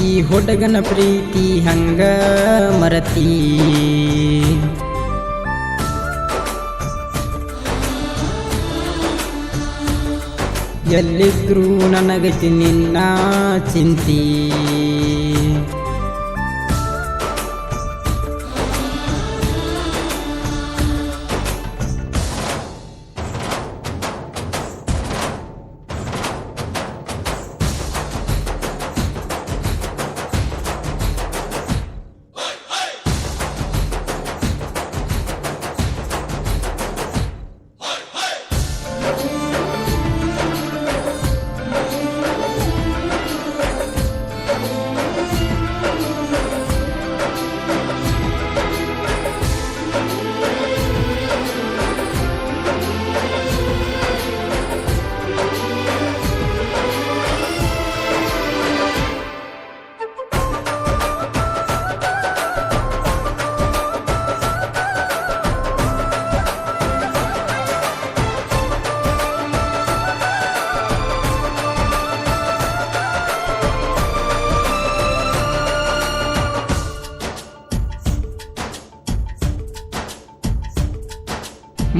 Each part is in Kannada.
ಈ ಹುಡುಗನ ಪ್ರೀತಿ ಹಂಗ ಮರತಿ ಎಲ್ಲಿದ್ರೂ ನನಗೈತಿ ನಿನ್ನ ಚಿಂತಿ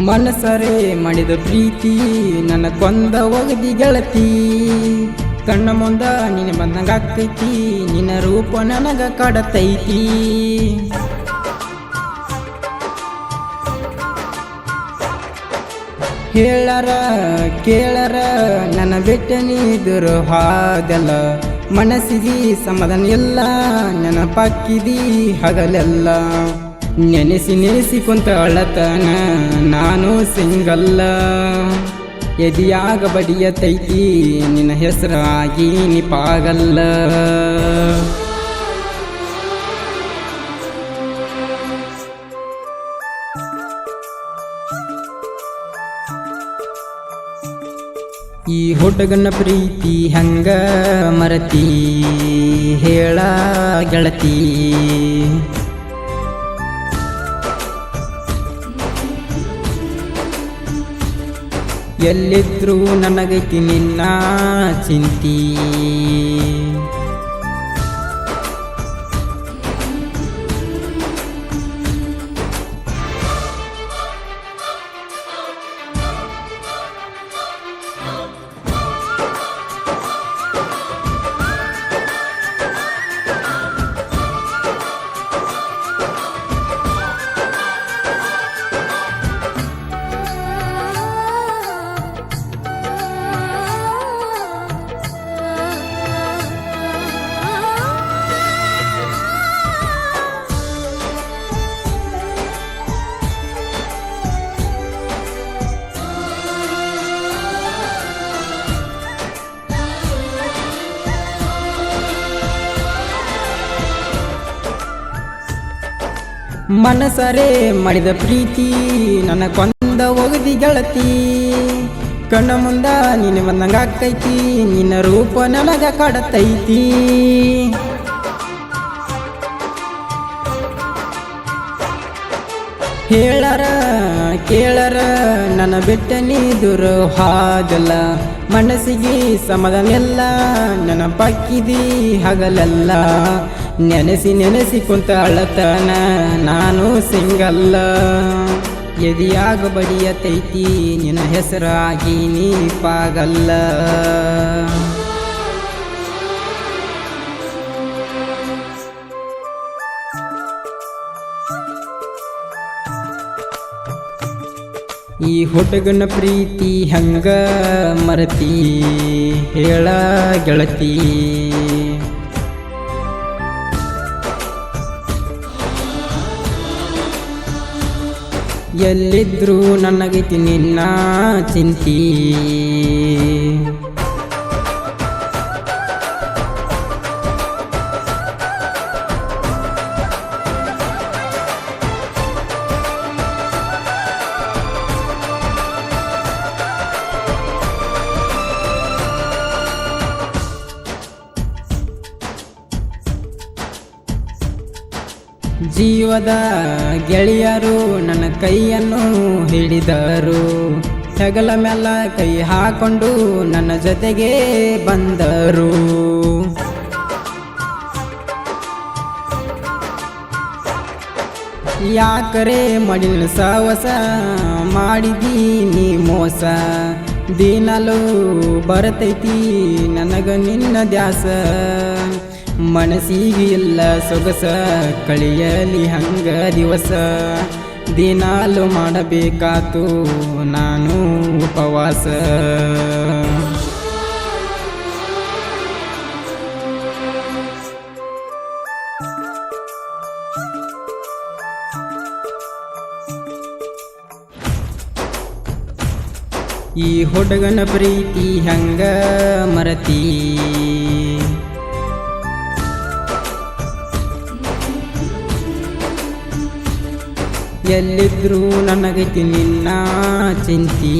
ಮನಸರೆ ಮಾಡಿದ ಪ್ರೀತಿ ನನ್ನ ಕೊಂದ ಒಗದಿ ಗೆಳತಿ ಕಣ್ಣ ಮುಂದ ನಿನ್ನ ಬಂದಂಗ ಆಕೈತಿ ನಿನ್ನ ರೂಪ ನನಗ ಕಾಡತೈತಿ ಹೇಳರ ಕೇಳರ ನನ್ನ ಬೆಟ್ಟ ನೀರು ಹಾದೆಲ್ಲ ಮನಸ್ಸಿಗೆ ಸಮಾಧಾನ ಎಲ್ಲ ನೆನಪಾಕಿದಿ ಹಗಲೆಲ್ಲ ನೆನೆಸಿ ನೆನೆಸಿ ಕುಂತ ಅಳತನ ನಾನು ಸಿಂಗಲ್ಲ ಎದಿಯಾಗ ಬಡಿಯತೈತಿ ನಿನ್ನ ಹೆಸರಾಗಿ ನಿಪಾಗಲ್ಲ ಈ ಹುಡುಗನ ಪ್ರೀತಿ ಹಂಗ ಮರತಿ ಹೇಳ ಗೆಳತಿ ಎಲ್ಲಿದ್ರೂ ನನಗೈತಿ ನಿನ್ನ ಚಿಂತಿ ಮನಸರೆ ಮಾಡಿದ ಪ್ರೀತಿ ನನ್ನ ಕೊಂದ ಒಗದಿ ಗೆಳತಿ ಕಣ್ಣ ಮುಂದ ನಿನ್ನ ಬಂದಂಗ ಆಕೈತಿ ನಿನ್ನ ರೂಪ ನನಗ ಕಾಡತೈತಿ ಹೇಳರ ಕೇಳರ ನನ್ನ ಬೆಟ್ಟ ನೀರು ಹಾದಲ್ಲ ಮನಸ್ಸಿಗೆ ಸಮಾಧಾನ ಎಲ್ಲ ನೆನಪಾಕಿದಿ ಹಗಲೆಲ್ಲ ನೆನೆಸಿ ನೆನೆಸಿ ಕುಂತ ಅಳತನ ನಾನು ಸಿಂಗಲ್ಲ ಎದಿಯಾಗ ಬಡಿಯತೈತಿ ನಿನ್ನ ಹೆಸರಾಗಿ ನೀಪಾಗಲ್ಲ ಈ ಹುಡುಗನ ಪ್ರೀತಿ ಹಂಗ ಮರತಿ ಹೇಳ ಗೆಳತಿ ಎಲ್ಲಿದ್ರೂ ನನಗೈತಿ ನಿನ್ನ ಚಿಂತಿ ಜೀವದ ಗೆಳೆಯರು ನನ್ನ ಕೈಯನ್ನು ಹಿಡಿದರು, ಹೆಗಲ ಮೇಲ ಕೈ ಹಾಕೊಂಡು ನನ್ನ ಜೊತೆಗೆ ಬಂದರು. ಯಾಕರೆ ಮಾಡಿನ ಸಾವಸ ಮಾಡಿದೀನಿ ಮೋಸ ದಿನಲೂ ಬರ್ತೈತಿ ನನಗ ನಿನ್ನ ದ್ಯಾಸ ಮನಸ್ಸಿಗೆ ಇಲ್ಲ ಸೊಗಸ ಕಳಿಯಲಿ ಹಂಗ ದಿವಸ ದಿನಾಲು ಮಾಡಬೇಕಾತು ನಾನು ಉಪವಾಸ ಈ ಹುಡುಗನ ಪ್ರೀತಿ ಹಂಗ ಮರತಿ ಎಲ್ಲಿದ್ರೂ ನನಗೈತಿ ನಿನ್ನ ಚಿಂತಿ